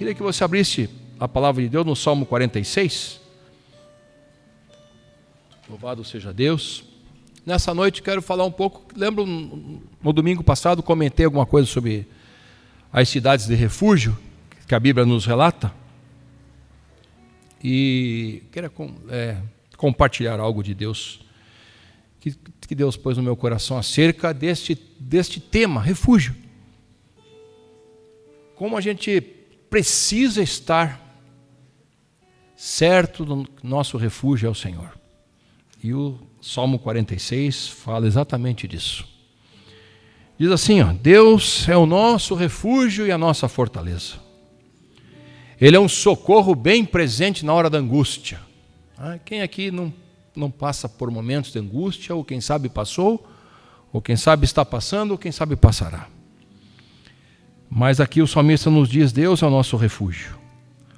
queria que você abrisse a palavra de Deus no Salmo 46. Louvado seja Deus. Nessa noite quero falar um pouco, lembro no domingo passado comentei alguma coisa sobre as cidades de refúgio, que a Bíblia nos relata. E quero compartilhar algo de Deus, que Deus pôs no meu coração acerca deste tema, refúgio. Como a gente precisa estar certo do nosso refúgio é o Senhor. E o Salmo 46 fala exatamente disso. Diz assim, Deus é o nosso refúgio e a nossa fortaleza. Ele é um socorro bem presente na hora da angústia. Quem aqui não passa por momentos de angústia, ou quem sabe passou, ou quem sabe está passando, ou quem sabe passará. Mas aqui o salmista nos diz, Deus é o nosso refúgio,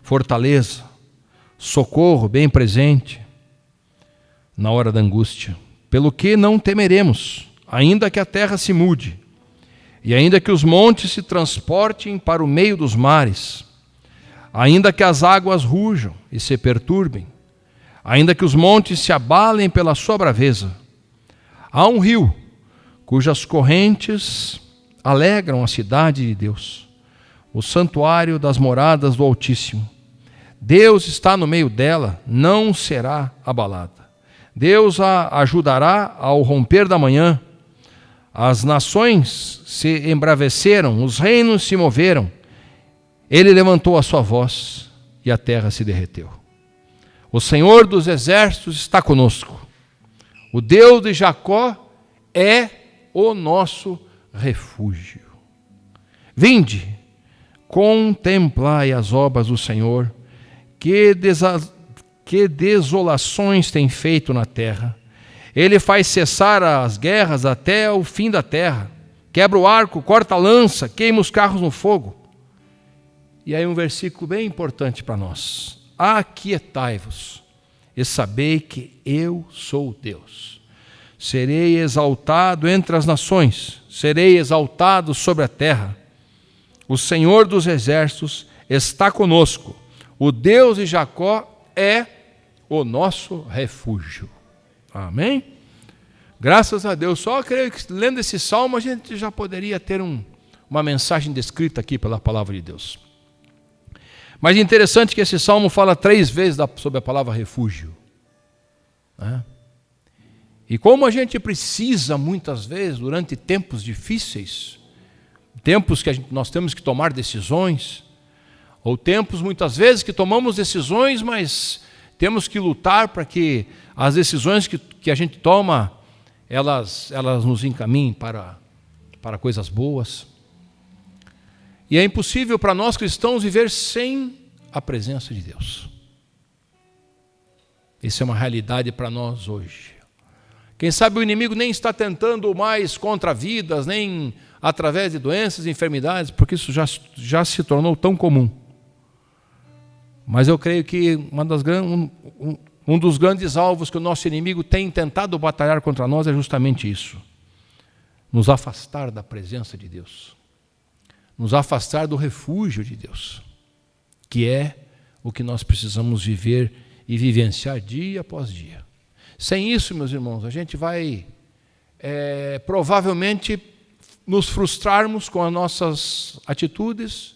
fortaleza, socorro bem presente na hora da angústia. Pelo que não temeremos, ainda que a terra se mude, e ainda que os montes se transportem para o meio dos mares, ainda que as águas rujam e se perturbem, ainda que os montes se abalem pela sua braveza. Há um rio cujas correntes alegram a cidade de Deus, o santuário das moradas do Altíssimo. Deus está no meio dela, não será abalada. Deus a ajudará ao romper da manhã. As nações se embraveceram, os reinos se moveram. Ele levantou a sua voz e a terra se derreteu. O Senhor dos exércitos está conosco. O Deus de Jacó é o nosso refúgio. Vinde, contemplai as obras do Senhor, que desolações tem feito na terra. Ele faz cessar as guerras até o fim da terra. Quebra o arco, corta a lança, queima os carros no fogo. E aí um versículo bem importante para nós. Aquietai-vos e sabei que eu sou Deus. Serei exaltado entre as nações, serei exaltado sobre a terra. O Senhor dos exércitos está conosco. O Deus de Jacó é o nosso refúgio. Amém? Graças a Deus. Só creio que lendo esse salmo a gente já poderia ter uma mensagem descrita aqui pela palavra de Deus. Mas interessante que esse salmo fala 3 vezes sobre a palavra refúgio. E como a gente precisa muitas vezes, durante tempos difíceis, tempos que nós temos que tomar decisões, ou tempos muitas vezes que tomamos decisões, mas temos que lutar para que as decisões que a gente toma, elas nos encaminhem para coisas boas. E é impossível para nós cristãos viver sem a presença de Deus. Isso é uma realidade para nós hoje. Quem sabe o inimigo nem está tentando mais contra vidas, nem através de doenças e enfermidades, porque isso já se tornou tão comum. Mas eu creio que um dos grandes alvos que o nosso inimigo tem tentado batalhar contra nós é justamente isso. Nos afastar da presença de Deus. Nos afastar do refúgio de Deus. Que é o que nós precisamos viver e vivenciar dia após dia. Sem isso, meus irmãos, a gente vai provavelmente nos frustrarmos com as nossas atitudes,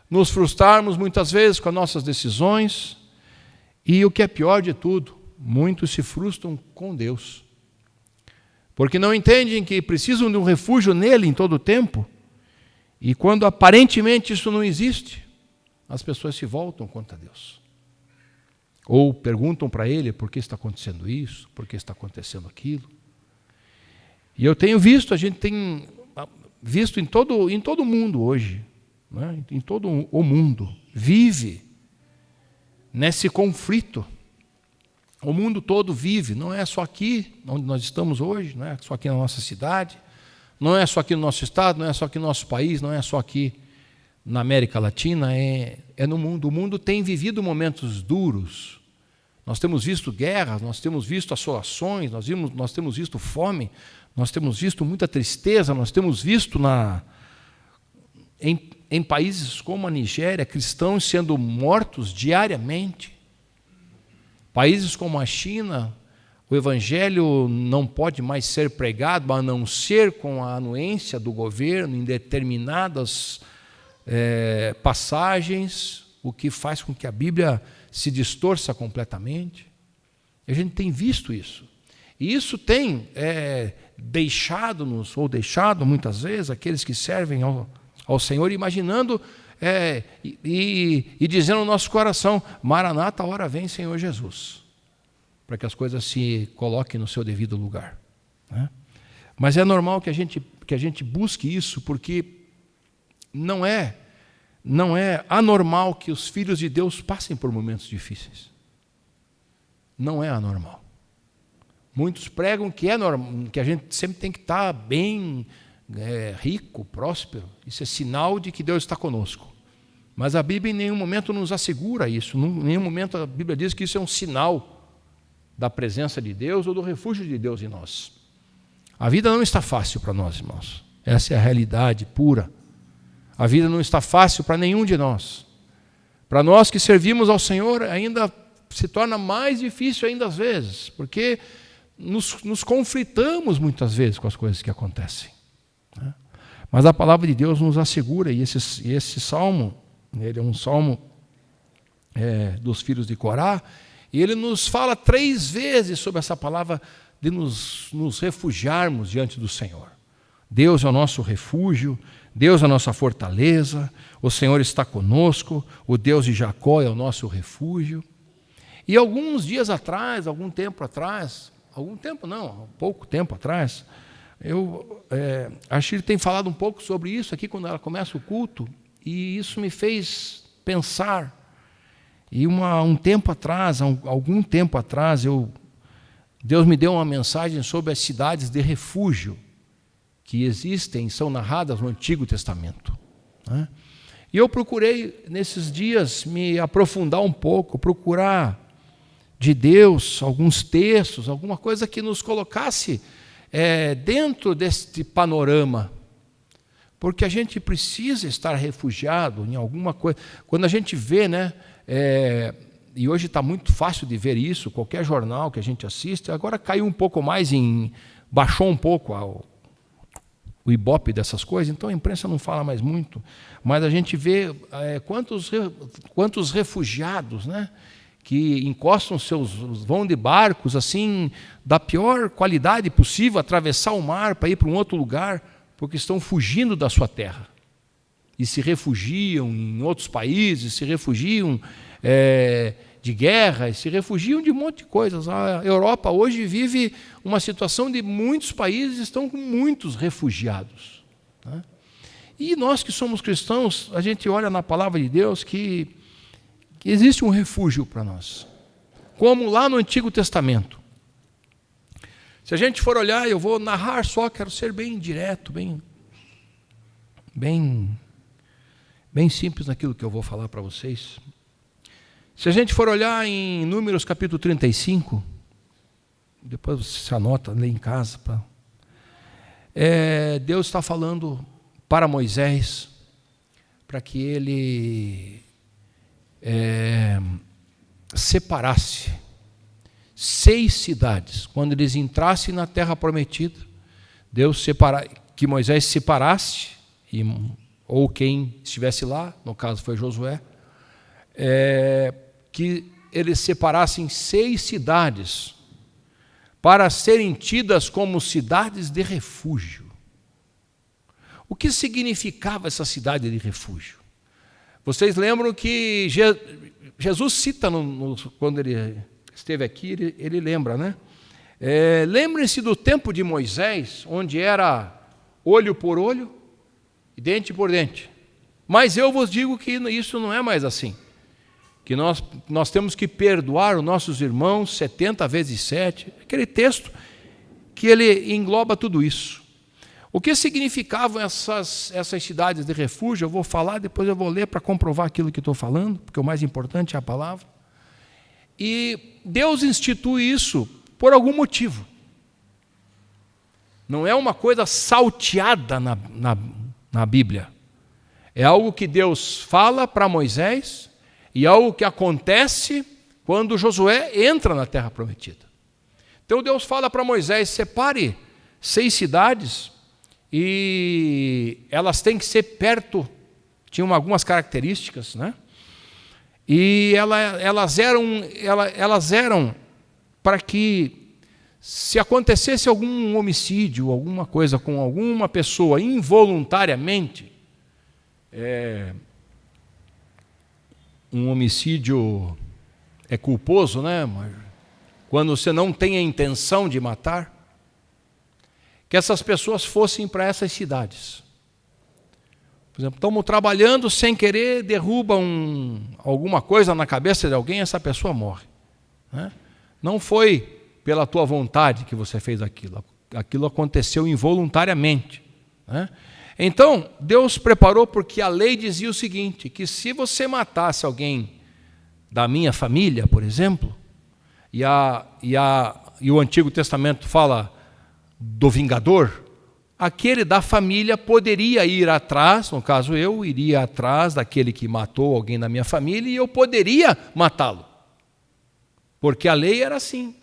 nos frustrarmos muitas vezes com as nossas decisões, e o que é pior de tudo, muitos se frustram com Deus, porque não entendem que precisam de um refúgio nele em todo o tempo, e quando aparentemente isso não existe, as pessoas se voltam contra Deus. Ou perguntam para ele por que está acontecendo isso, por que está acontecendo aquilo. E eu tenho visto, a gente tem visto em todo o mundo hoje, em todo o mundo, vive nesse conflito. O mundo todo vive, não é só aqui onde nós estamos hoje, não é só aqui na nossa cidade, não é só aqui no nosso estado, não é só aqui no nosso país, não é só aqui na América Latina, é no mundo. O mundo tem vivido momentos duros. Nós temos visto guerras, nós temos visto assolações, nós temos visto fome, nós temos visto muita tristeza, nós temos visto em países como a Nigéria, cristãos sendo mortos diariamente. Países como a China, o evangelho não pode mais ser pregado, a não ser com a anuência do governo em determinadas passagens, o que faz com que a Bíblia se distorça completamente. A gente tem visto isso. E isso tem deixado-nos, ou deixado muitas vezes, aqueles que servem ao Senhor, imaginando e dizendo no nosso coração: Maranata, a hora vem, Senhor Jesus, para que as coisas se coloquem no seu devido lugar, né? Mas é normal que a gente busque isso, porque não é anormal que os filhos de Deus passem por momentos difíceis. Não é anormal. Muitos pregam que é normal, que a gente sempre tem que estar bem, rico, próspero. Isso é sinal de que Deus está conosco. Mas a Bíblia em nenhum momento nos assegura isso. Em nenhum momento a Bíblia diz que isso é um sinal da presença de Deus ou do refúgio de Deus em nós. A vida não está fácil para nós, irmãos. Essa é a realidade pura. A vida não está fácil para nenhum de nós. Para nós que servimos ao Senhor, ainda se torna mais difícil ainda às vezes, porque nos conflitamos muitas vezes com as coisas que acontecem, né? Mas a palavra de Deus nos assegura, e esse salmo, ele é um salmo dos filhos de Corá, e ele nos fala 3 vezes sobre essa palavra de nos refugiarmos diante do Senhor. Deus é o nosso refúgio, Deus é a nossa fortaleza, o Senhor está conosco, o Deus de Jacó é o nosso refúgio. E alguns dias atrás, pouco tempo atrás, a Shirley tem falado um pouco sobre isso aqui quando ela começa o culto, e isso me fez pensar. E algum tempo atrás, Deus me deu uma mensagem sobre as cidades de refúgio que existem, são narradas no Antigo Testamento, né? E eu procurei, nesses dias, me aprofundar um pouco, procurar de Deus alguns textos, alguma coisa que nos colocasse dentro deste panorama, porque a gente precisa estar refugiado em alguma coisa. Quando a gente vê, né, e hoje está muito fácil de ver isso, qualquer jornal que a gente assiste, agora caiu um pouco mais, baixou um pouco o ibope dessas coisas, então a imprensa não fala mais muito, mas a gente vê quantos refugiados, né, que encostam vão de barcos assim, da pior qualidade possível, atravessar o mar para ir para um outro lugar, porque estão fugindo da sua terra, e se refugiam em outros países, se refugiam de guerra, se refugiam de um monte de coisas. A Europa hoje vive uma situação de muitos países estão com muitos refugiados, né? E nós que somos cristãos, a gente olha na palavra de Deus que existe um refúgio para nós, como lá no Antigo Testamento. Se a gente for olhar, eu vou narrar só, quero ser bem direto, bem simples naquilo que eu vou falar para vocês. Se a gente for olhar em Números capítulo 35, depois você se anota, lê em casa. Deus está falando para Moisés, para que ele separasse 6 cidades. Quando eles entrassem na terra prometida, que Moisés separasse, ou quem estivesse lá, no caso foi Josué, que eles separassem 6 cidades para serem tidas como cidades de refúgio. O que significava essa cidade de refúgio? Vocês lembram que Jesus cita, quando ele esteve aqui, ele lembra, né? Lembrem-se do tempo de Moisés, onde era olho por olho e dente por dente. Mas eu vos digo que isso não é mais assim. Que nós temos que perdoar os nossos irmãos 70 vezes 7. Aquele texto que ele engloba tudo isso. O que significavam essas cidades de refúgio? Eu vou falar, depois eu vou ler para comprovar aquilo que estou falando, porque o mais importante é a palavra. E Deus institui isso por algum motivo. Não é uma coisa salteada na Bíblia. É algo que Deus fala para Moisés e algo que acontece quando Josué entra na terra prometida. Então Deus fala para Moisés: separe 6 cidades e elas têm que ser perto, tinham algumas características, né? E elas eram para que, se acontecesse algum homicídio, alguma coisa com alguma pessoa involuntariamente, um homicídio é culposo, né? Mas quando você não tem a intenção de matar, que essas pessoas fossem para essas cidades. Por exemplo, estamos trabalhando, sem querer, derruba alguma coisa na cabeça de alguém, essa pessoa morre, né? Não foi pela tua vontade que você fez aquilo, aquilo aconteceu involuntariamente, né? Então, Deus preparou, porque a lei dizia o seguinte, que se você matasse alguém da minha família, por exemplo, e o Antigo Testamento fala do vingador, aquele da família poderia ir atrás, no caso eu iria atrás daquele que matou alguém da minha família e eu poderia matá-lo, porque a lei era assim.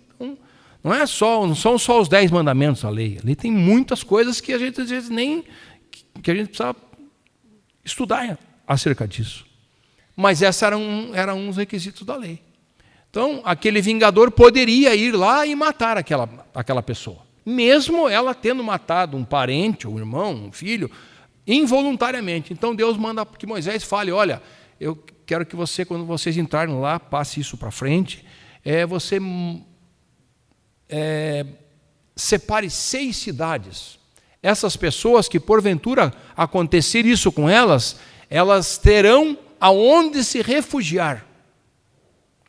Não são só os 10 mandamentos a lei tem muitas coisas que a gente às vezes que a gente precisa estudar acerca disso, mas esses eram uns requisitos da lei. Então aquele vingador poderia ir lá e matar aquela pessoa, mesmo ela tendo matado um parente, um irmão, um filho, involuntariamente. Então Deus manda que Moisés fale: olha, eu quero que você, quando vocês entrarem lá, passe isso para frente, você separe 6 cidades. Essas pessoas que porventura acontecer isso com elas, elas terão aonde se refugiar.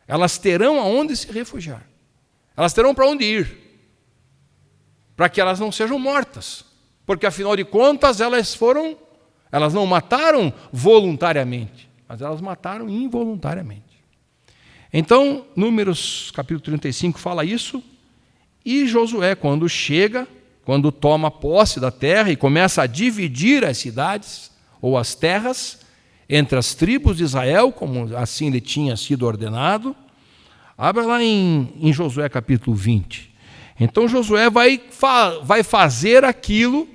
Elas terão aonde se refugiar. Elas terão para onde ir, para que elas não sejam mortas, porque afinal de contas elas não mataram voluntariamente, mas elas mataram involuntariamente. Então, Números capítulo 35 fala isso, e Josué, quando toma posse da terra e começa a dividir as cidades ou as terras entre as tribos de Israel, como assim lhe tinha sido ordenado. Abra lá em Josué capítulo 20. Então Josué vai fazer aquilo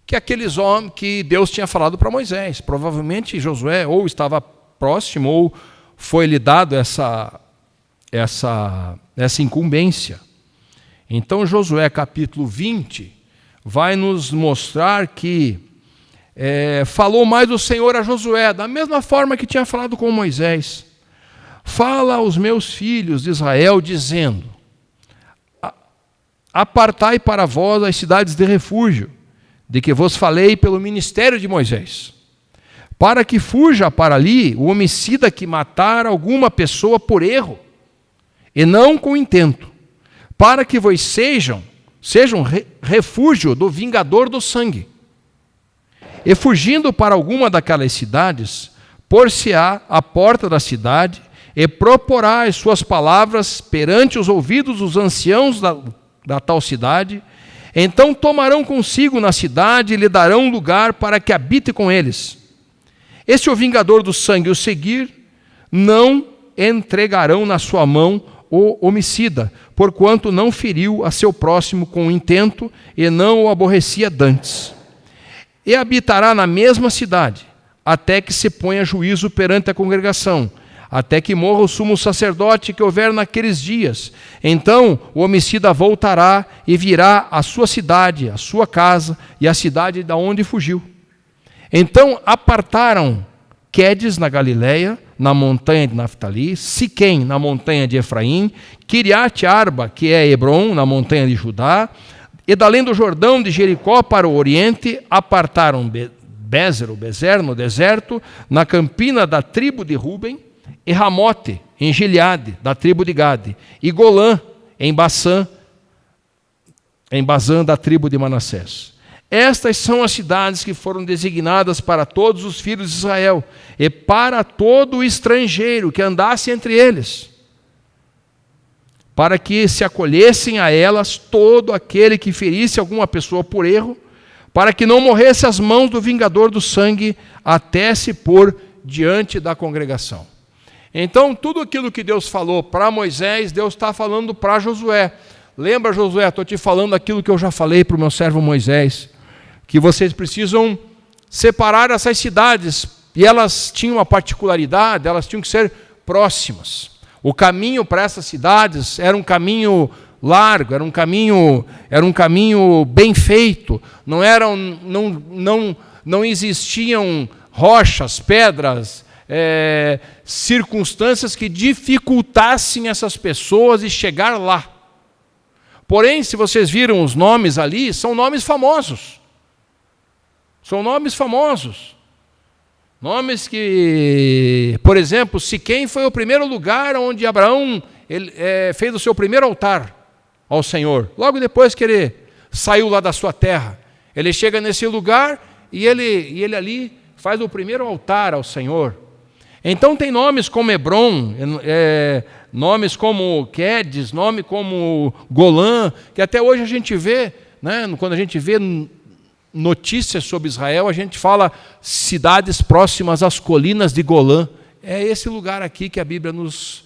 que aqueles homens que Deus tinha falado para Moisés. Provavelmente Josué ou estava próximo ou foi-lhe dado essa incumbência. Então Josué capítulo 20 vai nos mostrar que falou mais o Senhor a Josué, da mesma forma que tinha falado com Moisés. Fala aos meus filhos de Israel, dizendo: apartai para vós as cidades de refúgio, de que vos falei pelo ministério de Moisés, para que fuja para ali o homicida que matar alguma pessoa por erro, e não com intento, para que vos sejam refúgio do vingador do sangue. E fugindo para alguma daquelas cidades, pôr-se-á à porta da cidade, e proporá as suas palavras perante os ouvidos dos anciãos da tal cidade. Então tomarão consigo na cidade e lhe darão lugar para que habite com eles. E se o vingador do sangue o seguir, não entregarão na sua mão o homicida, porquanto não feriu a seu próximo com intento e não o aborrecia dantes. E habitará na mesma cidade, até que se ponha juízo perante a congregação, até que morra o sumo sacerdote que houver naqueles dias. Então o homicida voltará e virá à sua cidade, à sua casa e à cidade da onde fugiu. Então apartaram Quedes na Galileia, na montanha de Naftali, Siquém na montanha de Efraim, Quiriate Arba, que é Hebrom, na montanha de Judá, e da além do Jordão de Jericó para o oriente, apartaram Bezer no deserto, na campina da tribo de Ruben, e Ramote, em Gileade, da tribo de Gade, e Golã, em Basã, da tribo de Manassés. Estas são as cidades que foram designadas para todos os filhos de Israel, e para todo o estrangeiro que andasse entre eles, para que se acolhessem a elas todo aquele que ferisse alguma pessoa por erro, para que não morresse às mãos do vingador do sangue, até se pôr diante da congregação. Então, tudo aquilo que Deus falou para Moisés, Deus está falando para Josué. Lembra, Josué, estou te falando aquilo que eu já falei para o meu servo Moisés, que vocês precisam separar essas cidades, e elas tinham uma particularidade, elas tinham que ser próximas. O caminho para essas cidades era um caminho largo, era um caminho bem feito, não existiam rochas, pedras, circunstâncias que dificultassem essas pessoas de chegar lá. Porém, se vocês viram os nomes ali, são nomes famosos. São nomes famosos. Nomes que, por exemplo, Siquém foi o primeiro lugar onde Abraão fez o seu primeiro altar ao Senhor. Logo depois que ele saiu lá da sua terra, ele chega nesse lugar e ele ali faz o primeiro altar ao Senhor. Então tem nomes como Hebron, nomes como Quedes, nome como Golã, que até hoje a gente vê, né, quando a gente vê notícias sobre Israel, a gente fala cidades próximas às colinas de Golã. É esse lugar aqui que a Bíblia nos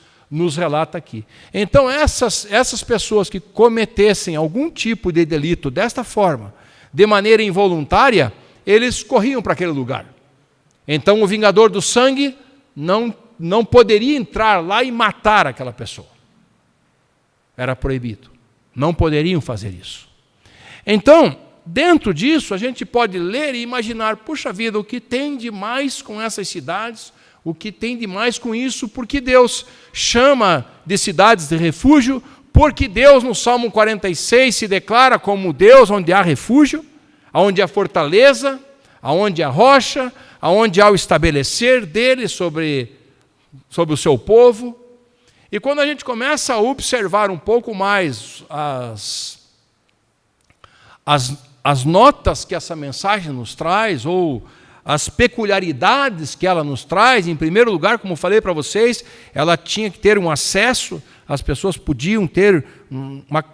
relata aqui. Então essas pessoas que cometessem algum tipo de delito desta forma, de maneira involuntária, eles corriam para aquele lugar. Então o vingador do sangue não poderia entrar lá e matar aquela pessoa. Era proibido. Não poderiam fazer isso. Então, dentro disso, a gente pode ler e imaginar, puxa vida, o que tem de mais com essas cidades, o que tem de mais com isso, porque Deus chama de cidades de refúgio, porque Deus no Salmo 46 se declara como Deus onde há refúgio, onde há fortaleza, onde há rocha, onde há o estabelecer dele sobre o seu povo. E quando a gente começa a observar um pouco mais as notas que essa mensagem nos traz, ou as peculiaridades que ela nos traz, em primeiro lugar, como falei para vocês, ela tinha que ter um acesso, as pessoas podiam ter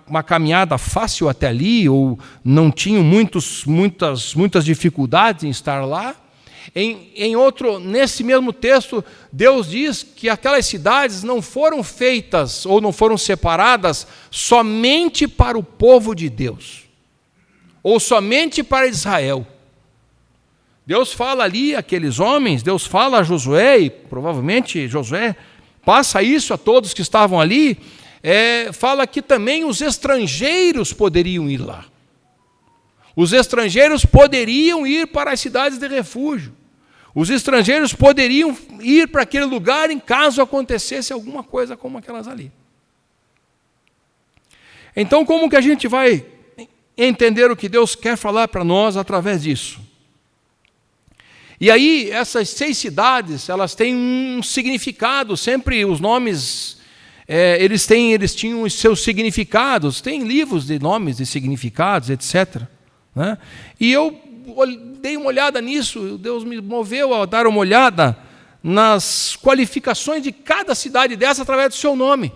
uma caminhada fácil até ali, ou não tinham muitas dificuldades em estar lá. Nesse mesmo texto, Deus diz que aquelas cidades não foram feitas ou não foram separadas somente para o povo de Deus, ou somente para Israel. Deus fala ali àqueles homens, Deus fala a Josué, e provavelmente Josué passa isso a todos que estavam ali, fala que também os estrangeiros poderiam ir lá. Os estrangeiros poderiam ir para as cidades de refúgio. Os estrangeiros poderiam ir para aquele lugar em caso acontecesse alguma coisa como aquelas ali. Então, como que a gente vai entender o que Deus quer falar para nós através disso? E aí, essas 6 cidades, elas têm um significado, sempre os nomes, eles tinham os seus significados, tem livros de nomes, de significados, etc., né? E eu dei uma olhada nisso, Deus me moveu a dar uma olhada nas qualificações de cada cidade dessa através do seu nome.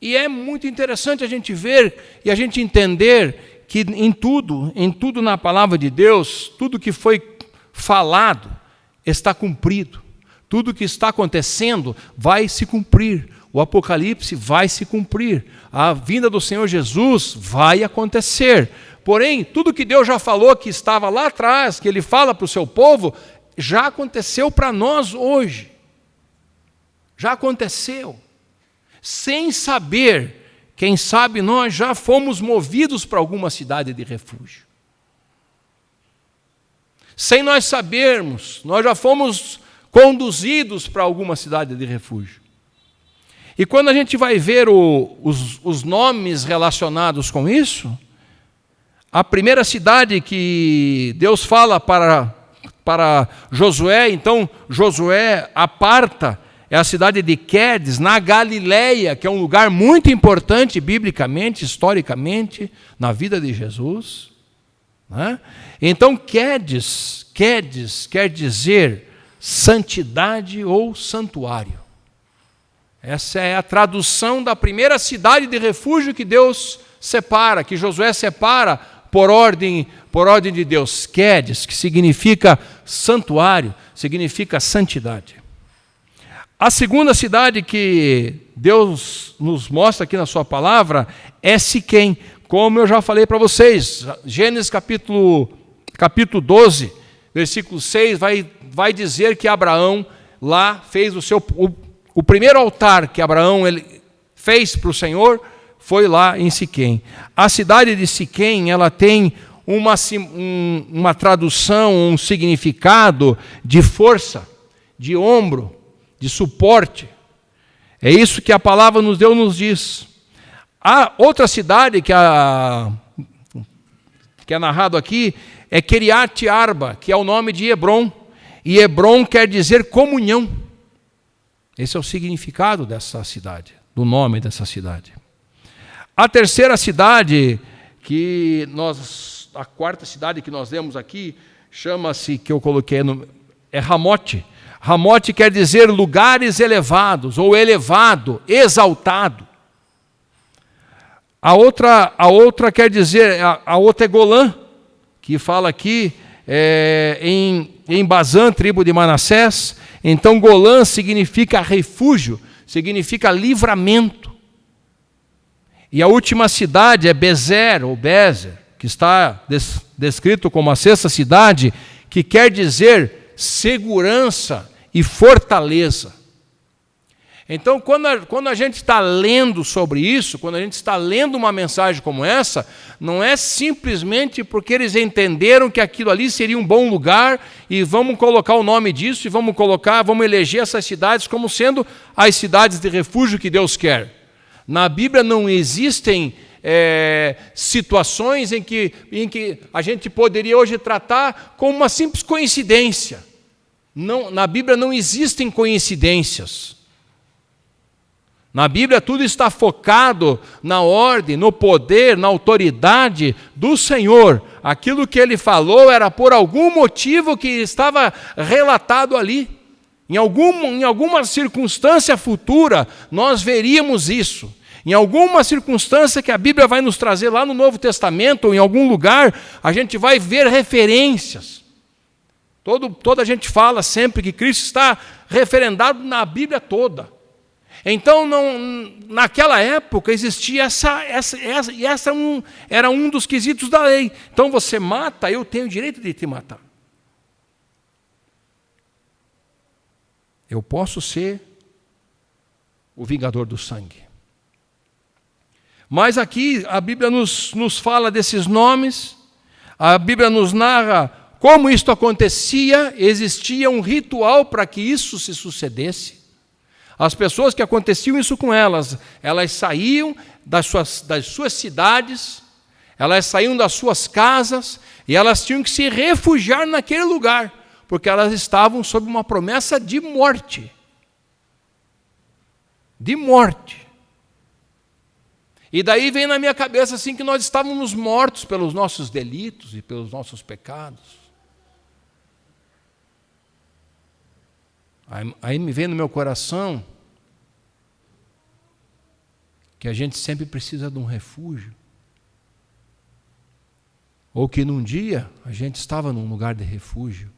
E é muito interessante a gente ver e a gente entender que em tudo na palavra de Deus, tudo que foi falado está cumprido. Tudo que está acontecendo vai se cumprir. O Apocalipse vai se cumprir. A vinda do Senhor Jesus vai acontecer. Porém, tudo que Deus já falou que estava lá atrás, que Ele fala para o seu povo, já aconteceu para nós hoje. Já aconteceu. Sem saber, quem sabe nós já fomos movidos para alguma cidade de refúgio. Sem nós sabermos, nós já fomos conduzidos para alguma cidade de refúgio. E quando a gente vai ver os nomes relacionados com isso, a primeira cidade que Deus fala para Josué, então Josué aparta, é a cidade de Quedes, na Galileia, que é um lugar muito importante biblicamente, historicamente, na vida de Jesus, né? Então Quedes quer dizer santidade ou santuário. Essa é a tradução da primeira cidade de refúgio que Deus separa, que Josué separa por ordem de Deus. Quedes, que significa santuário, significa santidade. A segunda cidade que Deus nos mostra aqui na sua palavra é Siquém, como eu já falei para vocês. Gênesis capítulo 12, versículo 6, vai dizer que Abraão lá fez o primeiro altar que Abraão fez para o Senhor, foi lá em Siquém. A cidade de Siquém, ela tem uma tradução, um significado de força, de ombro, de suporte. É isso que a palavra nos diz. A outra cidade que é narrado aqui é Quiriate Arba, que é o nome de Hebrom. E Hebrom quer dizer comunhão. Esse é o significado dessa cidade, do nome dessa cidade. A terceira cidade, a quarta cidade que nós lemos aqui, chama-se, que eu coloquei, é Ramote. Ramote quer dizer lugares elevados, ou elevado, exaltado. A outra quer dizer, a outra é Golã, que fala aqui em Bazã, tribo de Manassés. Então Golã significa refúgio, significa livramento. E a última cidade é Bezer, ou Bezer, que está descrito como a sexta cidade, que quer dizer segurança e fortaleza. Então, quando a gente está lendo sobre isso, quando a gente está lendo uma mensagem como essa, não é simplesmente porque eles entenderam que aquilo ali seria um bom lugar e vamos colocar o nome disso e vamos eleger essas cidades como sendo as cidades de refúgio que Deus quer. Na Bíblia não existem situações em que a gente poderia hoje tratar como uma simples coincidência. Não, na Bíblia não existem coincidências. Na Bíblia tudo está focado na ordem, no poder, na autoridade do Senhor. Aquilo que Ele falou era por algum motivo que estava relatado ali. Em alguma circunstância futura, nós veríamos isso. Em alguma circunstância que a Bíblia vai nos trazer lá no Novo Testamento, ou em algum lugar, a gente vai ver referências. Toda a gente fala sempre que Cristo está referendado na Bíblia toda. Então, naquela época, existia era um dos quesitos da lei. Então, você mata, eu tenho o direito de te matar. Eu posso ser o vingador do sangue. Mas aqui, a Bíblia nos fala desses nomes, a Bíblia nos narra como isto acontecia, existia um ritual para que isso se sucedesse. As pessoas que aconteciam isso com elas saíam das suas cidades, elas saíam das suas casas, e elas tinham que se refugiar naquele lugar, porque elas estavam sob uma promessa de morte. De morte. E daí vem na minha cabeça assim que nós estávamos mortos pelos nossos delitos e pelos nossos pecados. Aí me vem no meu coração que a gente sempre precisa de um refúgio. Ou que num dia a gente estava num lugar de refúgio.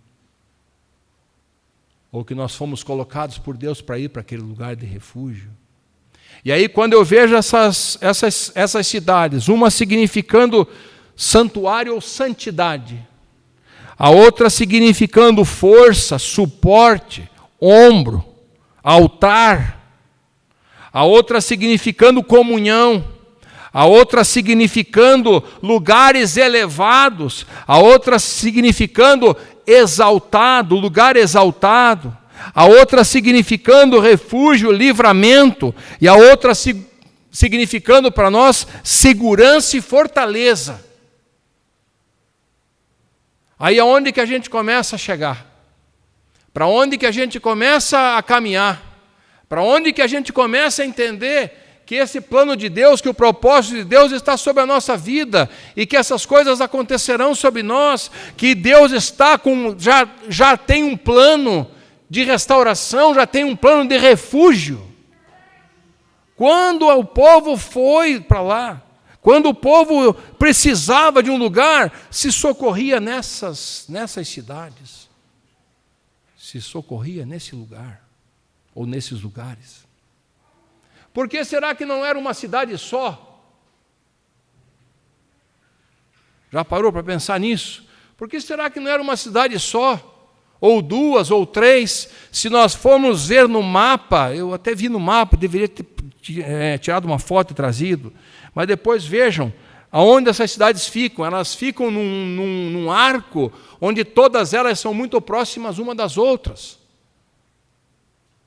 Ou que nós fomos colocados por Deus para ir para aquele lugar de refúgio. E aí quando eu vejo essas cidades, uma significando santuário ou santidade, a outra significando força, suporte, ombro, altar, a outra significando comunhão, a outra significando lugares elevados, a outra significando exaltado, lugar exaltado, a outra significando refúgio, livramento, e a outra significando para nós segurança e fortaleza. Aí é onde que a gente começa a chegar? Para onde que a gente começa a caminhar? Para onde que a gente começa a entender que esse plano de Deus, que o propósito de Deus está sobre a nossa vida e que essas coisas acontecerão sobre nós, que Deus está já tem um plano de restauração, já tem um plano de refúgio. Quando o povo foi para lá, Quando o povo precisava de um lugar, se socorria nessas cidades. Se socorria nesse lugar, ou nesses lugares. Por que será que não era uma cidade só? Já parou para pensar nisso? Por que será que não era uma cidade só? Ou duas, ou três? Se nós formos ver no mapa, eu até vi no mapa, deveria ter tirado uma foto e trazido, mas depois vejam aonde essas cidades ficam. Elas ficam num arco, onde todas elas são muito próximas uma das outras.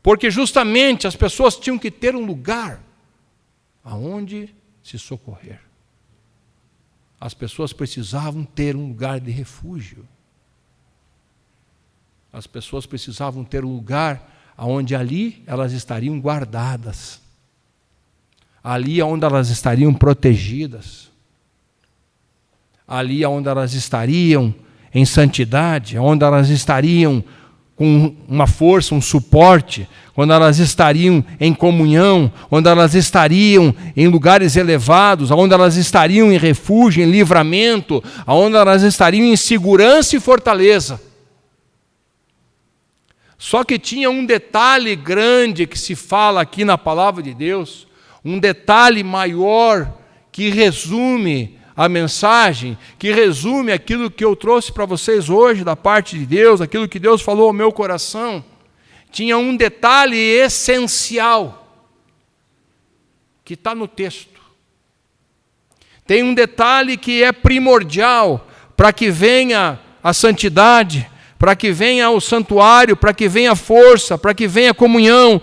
Porque justamente as pessoas tinham que ter um lugar aonde se socorrer. As pessoas precisavam ter um lugar de refúgio. As pessoas precisavam ter um lugar onde ali elas estariam guardadas. Ali onde elas estariam protegidas. Ali onde elas estariam em santidade, onde elas estariam com uma força, um suporte, onde elas estariam em comunhão, onde elas estariam em lugares elevados, onde elas estariam em refúgio, em livramento, onde elas estariam em segurança e fortaleza. Só que tinha um detalhe grande que se fala aqui na palavra de Deus, um detalhe maior que resume a mensagem, que resume aquilo que eu trouxe para vocês hoje da parte de Deus, aquilo que Deus falou ao meu coração. Tinha um detalhe essencial que está no texto. Tem um detalhe que é primordial para que venha a santidade, para que venha o santuário, para que venha força, para que venha comunhão,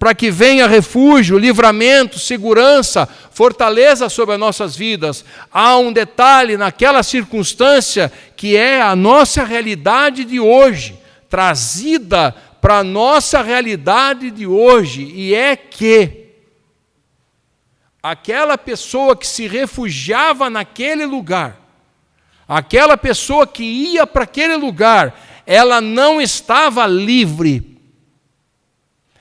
para que venha refúgio, livramento, segurança, fortaleza sobre as nossas vidas. Há um detalhe naquela circunstância que é a nossa realidade de hoje, trazida para a nossa realidade de hoje, e é que aquela pessoa que se refugiava naquele lugar, aquela pessoa que ia para aquele lugar, ela não estava livre.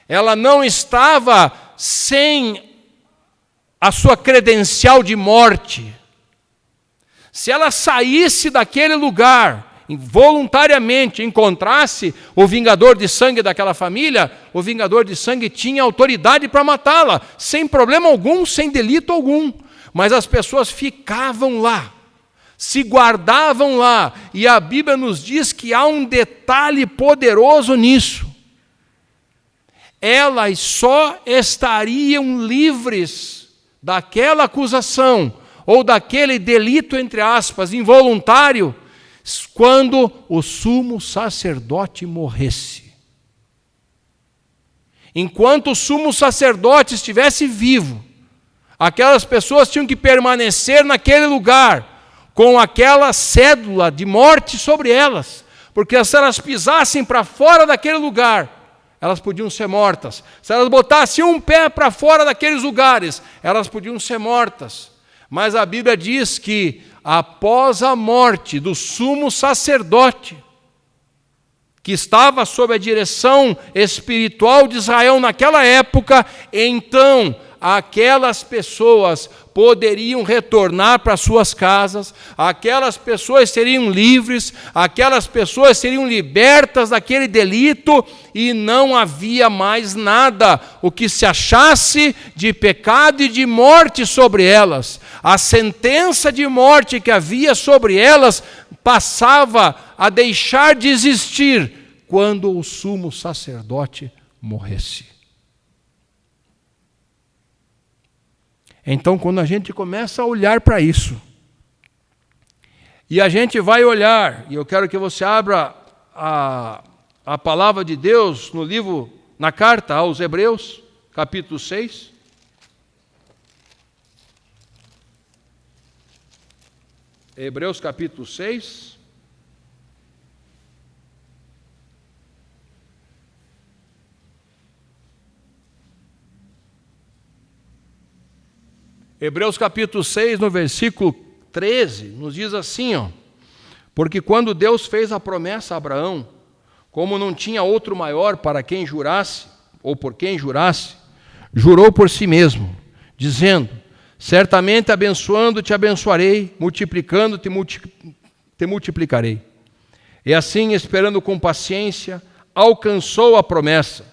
Ela não estava sem a sua credencial de morte. Se ela saísse daquele lugar, voluntariamente encontrasse o vingador de sangue daquela família, o vingador de sangue tinha autoridade para matá-la, sem problema algum, sem delito algum. Mas as pessoas ficavam lá, se guardavam lá, e a Bíblia nos diz que há um detalhe poderoso nisso. Elas só estariam livres daquela acusação, ou daquele delito, entre aspas, involuntário, quando o sumo sacerdote morresse. Enquanto o sumo sacerdote estivesse vivo, aquelas pessoas tinham que permanecer naquele lugar, com aquela cédula de morte sobre elas, porque se elas pisassem para fora daquele lugar, elas podiam ser mortas. Se elas botassem um pé para fora daqueles lugares, elas podiam ser mortas. Mas a Bíblia diz que após a morte do sumo sacerdote, que estava sob a direção espiritual de Israel naquela época, então aquelas pessoas poderiam retornar para suas casas, aquelas pessoas seriam livres, aquelas pessoas seriam libertas daquele delito, e não havia mais nada o que se achasse de pecado e de morte sobre elas. A sentença de morte que havia sobre elas passava a deixar de existir quando o sumo sacerdote morresse. Então, quando a gente começa a olhar para isso, e a gente vai olhar, e eu quero que você abra a palavra de Deus no livro, na carta aos Hebreus, capítulo 6. Hebreus capítulo 6. Hebreus capítulo 6, no versículo 13, nos diz assim, porque quando Deus fez a promessa a Abraão, como não tinha outro maior para quem jurasse, ou por quem jurasse, jurou por si mesmo, dizendo, Certamente abençoando te abençoarei, multiplicando te multiplicarei. E assim, esperando com paciência, alcançou a promessa,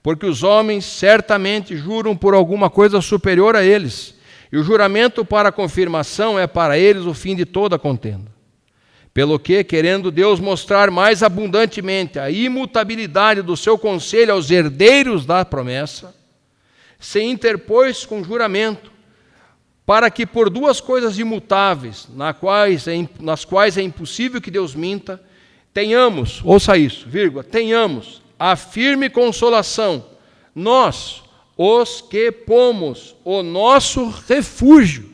porque os homens certamente juram por alguma coisa superior a eles, e o juramento para a confirmação é para eles o fim de toda contenda. Pelo que, querendo Deus mostrar mais abundantemente a imutabilidade do seu conselho aos herdeiros da promessa, se interpôs com juramento, para que por duas coisas imutáveis, nas quais é impossível que Deus minta, tenhamos, ouça isso, tenhamos a firme consolação, nós, os que pomos o nosso refúgio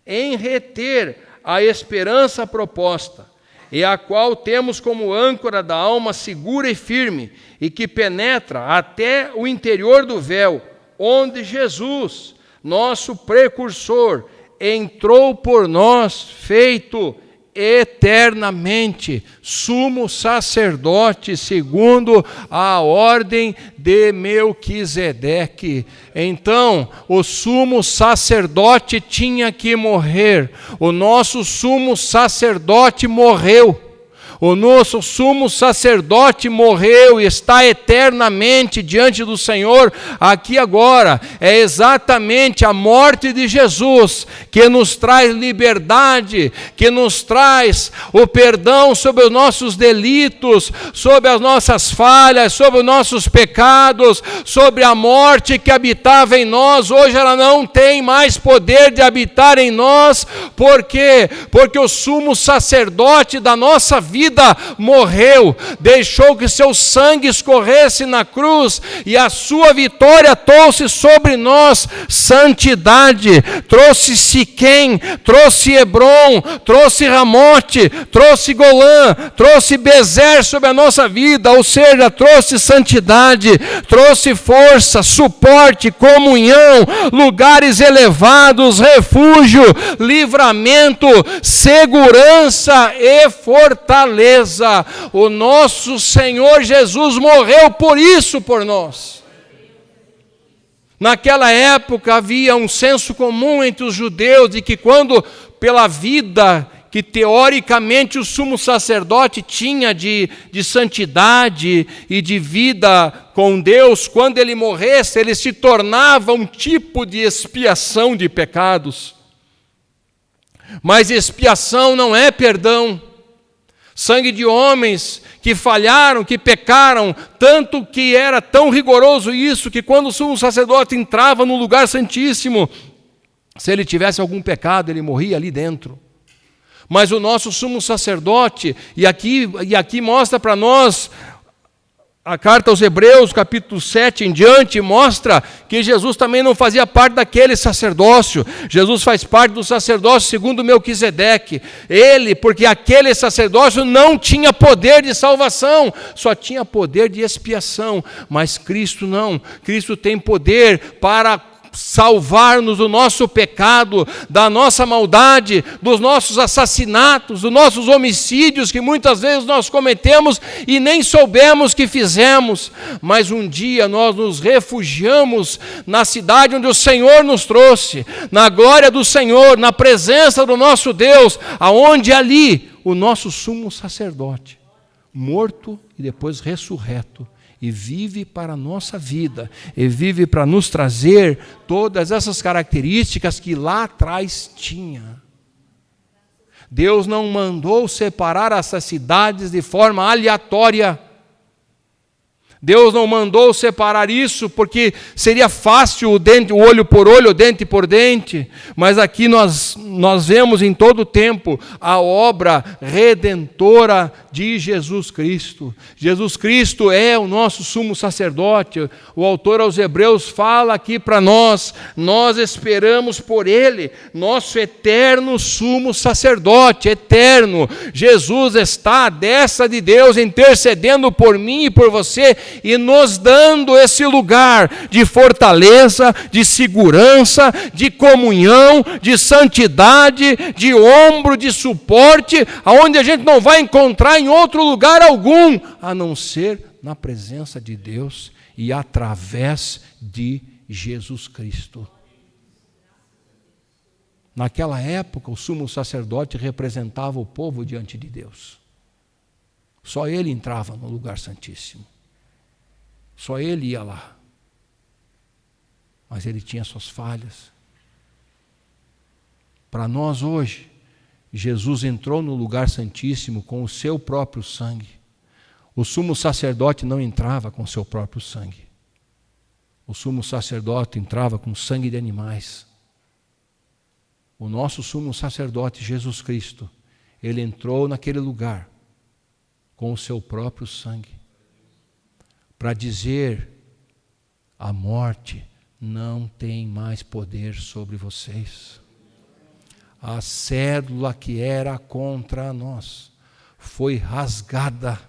em reter a esperança proposta, e a qual temos como âncora da alma segura e firme, e que penetra até o interior do véu, onde Jesus, nosso precursor, entrou por nós, feito eternamente sumo sacerdote segundo a ordem de Melquisedeque. Então, o sumo sacerdote tinha que morrer. O nosso sumo sacerdote morreu. O nosso sumo sacerdote morreu e está eternamente diante do Senhor aqui agora. É exatamente a morte de Jesus que nos traz liberdade, que nos traz o perdão sobre os nossos delitos, sobre as nossas falhas, sobre os nossos pecados, sobre a morte que habitava em nós. Hoje ela não tem mais poder de habitar em nós. Por quê? Porque o sumo sacerdote da nossa vida morreu, deixou que seu sangue escorresse na cruz, e a sua vitória trouxe sobre nós santidade, trouxe Siquém, trouxe Hebron, trouxe Ramote, trouxe Golã, trouxe Bezer sobre a nossa vida, ou seja, trouxe santidade, trouxe força, suporte, comunhão, lugares elevados, refúgio, livramento, segurança e fortaleza. O nosso Senhor Jesus morreu por isso, por nós. Naquela época havia um senso comum entre os judeus de que quando, pela vida que teoricamente o sumo sacerdote tinha de santidade e de vida com Deus, quando ele morresse, ele se tornava um tipo de expiação de pecados. Mas expiação não é perdão. Sangue de homens que falharam, que pecaram, tanto que era tão rigoroso isso, que quando o sumo sacerdote entrava no lugar santíssimo, se ele tivesse algum pecado, ele morria ali dentro. Mas o nosso sumo sacerdote, e aqui mostra para nós, a carta aos Hebreus, capítulo 7 em diante, mostra que Jesus também não fazia parte daquele sacerdócio. Jesus faz parte do sacerdócio segundo Melquisedeque. Ele, porque aquele sacerdócio não tinha poder de salvação, só tinha poder de expiação. Mas Cristo não. Cristo tem poder para salvar-nos do nosso pecado, da nossa maldade, dos nossos assassinatos, dos nossos homicídios que muitas vezes nós cometemos e nem soubemos que fizemos. Mas um dia nós nos refugiamos na cidade onde o Senhor nos trouxe, na glória do Senhor, na presença do nosso Deus, aonde ali o nosso sumo sacerdote, morto e depois ressurreto, e vive para a nossa vida, e vive para nos trazer todas essas características que lá atrás tinha. Deus não mandou separar essas cidades de forma aleatória. Deus não mandou separar isso porque seria fácil o olho por olho, o dente por dente, mas aqui nós vemos em todo o tempo a obra redentora de Jesus Cristo. Jesus Cristo é o nosso sumo sacerdote. O autor aos Hebreus fala aqui para nós esperamos por Ele, nosso eterno sumo sacerdote, eterno. Jesus está à destra de Deus intercedendo por mim e por você, e nos dando esse lugar de fortaleza, de segurança, de comunhão, de santidade, de ombro, de suporte, aonde a gente não vai encontrar em outro lugar algum, a não ser na presença de Deus e através de Jesus Cristo. Naquela época, o sumo sacerdote representava o povo diante de Deus. Só ele entrava no lugar santíssimo. Só ele ia lá. Mas ele tinha suas falhas. Para nós hoje, Jesus entrou no lugar santíssimo com o seu próprio sangue. O sumo sacerdote não entrava com o seu próprio sangue. O sumo sacerdote entrava com sangue de animais. O nosso sumo sacerdote, Jesus Cristo, ele entrou naquele lugar com o seu próprio sangue, para dizer: a morte não tem mais poder sobre vocês. A cédula que era contra nós foi rasgada.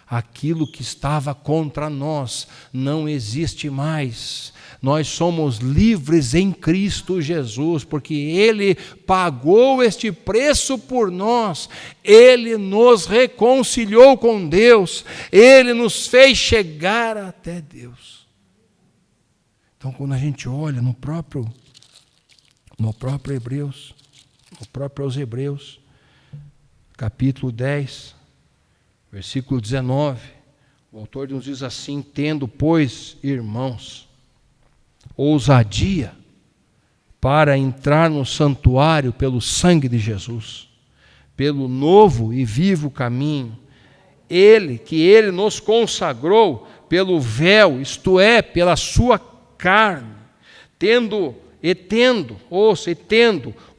Aquilo que estava contra nós não existe mais. Nós somos livres em Cristo Jesus, porque Ele pagou este preço por nós. Ele nos reconciliou com Deus. Ele nos fez chegar até Deus. Então, quando a gente olha no próprio Hebreus, no próprio aos Hebreus, capítulo 10, versículo 19, o autor nos diz assim: tendo, pois, irmãos, ousadia para entrar no santuário pelo sangue de Jesus, pelo novo e vivo caminho, que ele nos consagrou pelo véu, isto é, pela sua carne, tendo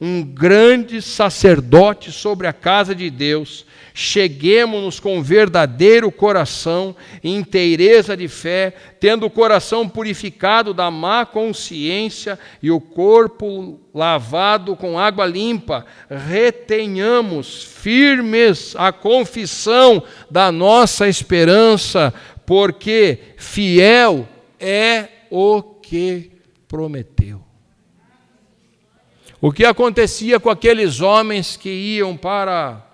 um grande sacerdote sobre a casa de Deus, cheguemo-nos com verdadeiro coração, inteireza de fé, tendo o coração purificado da má consciência e o corpo lavado com água limpa, retenhamos firmes a confissão da nossa esperança, porque fiel é o que prometeu. O que acontecia com aqueles homens que iam para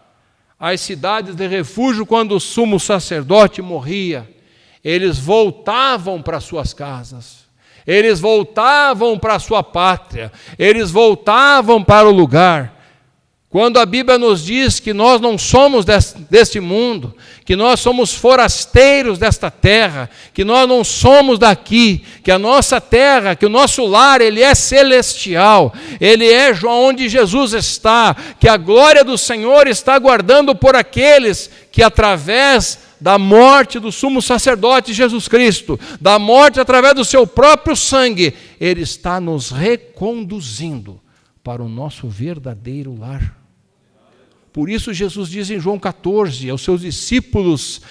as cidades de refúgio quando o sumo sacerdote morria? Eles voltavam para suas casas, eles voltavam para a sua pátria, eles voltavam para o lugar. Quando a Bíblia nos diz que nós não somos deste mundo, que nós somos forasteiros desta terra, que nós não somos daqui, que a nossa terra, que o nosso lar, ele é celestial, ele é onde Jesus está, que a glória do Senhor está aguardando por aqueles que através da morte do sumo sacerdote Jesus Cristo, da morte através do seu próprio sangue, ele está nos reconduzindo para o nosso verdadeiro lar. Por isso Jesus diz em João 14 aos seus discípulos: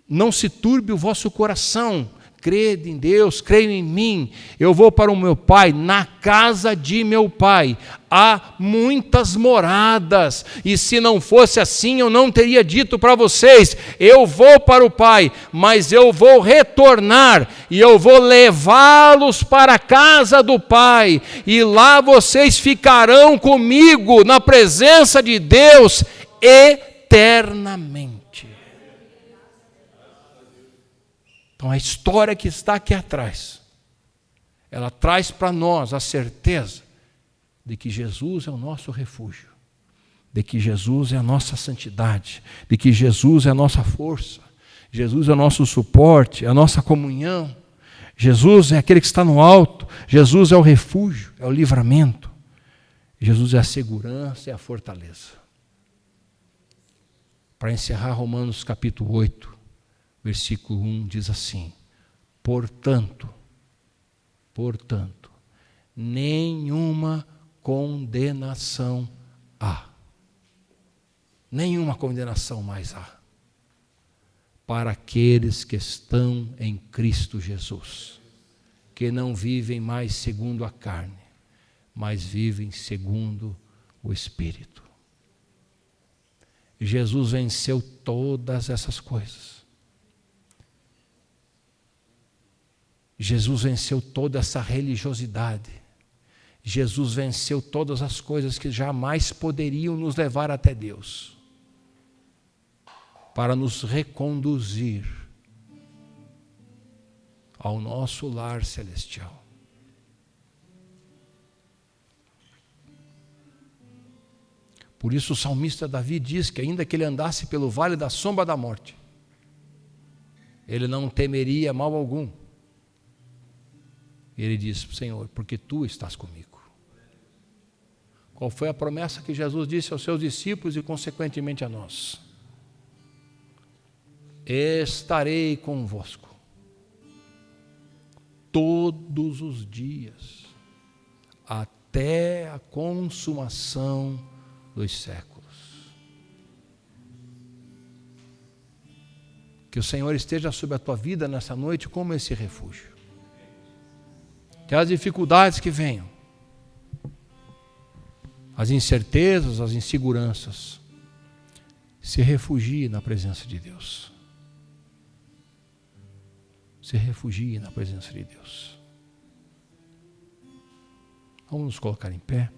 não se turbe o vosso coração, crede em Deus, creio em mim, eu vou para o meu Pai, na casa de meu Pai há muitas moradas, e se não fosse assim eu não teria dito para vocês, eu vou para o Pai, mas eu vou retornar, e eu vou levá-los para a casa do Pai, e lá vocês ficarão comigo, na presença de Deus, eternamente. Então a história que está aqui atrás, ela traz para nós a certeza de que Jesus é o nosso refúgio, de que Jesus é a nossa santidade, de que Jesus é a nossa força, Jesus é o nosso suporte, é a nossa comunhão, Jesus é aquele que está no alto, Jesus é o refúgio, é o livramento, Jesus é a segurança, é a fortaleza. Para encerrar, Romanos capítulo 8, versículo 1 diz assim: portanto, nenhuma condenação há. Nenhuma condenação mais há para aqueles que estão em Cristo Jesus, que não vivem mais segundo a carne, mas vivem segundo o Espírito. Jesus venceu todas essas coisas. Jesus venceu toda essa religiosidade. Jesus venceu todas as coisas que jamais poderiam nos levar até Deus, para nos reconduzir ao nosso lar celestial. Por isso o salmista Davi diz que ainda que ele andasse pelo vale da sombra da morte, ele não temeria mal algum. Ele diz: Senhor, porque tu estás comigo. Qual foi a promessa que Jesus disse aos seus discípulos e consequentemente a nós? Estarei convosco todos os dias, até a consumação dos séculos. Que o Senhor esteja sobre a tua vida nessa noite como esse refúgio. Que as dificuldades que venham, as incertezas, as inseguranças, se refugie na presença de Deus. Se refugie na presença de Deus. Vamos nos colocar em pé.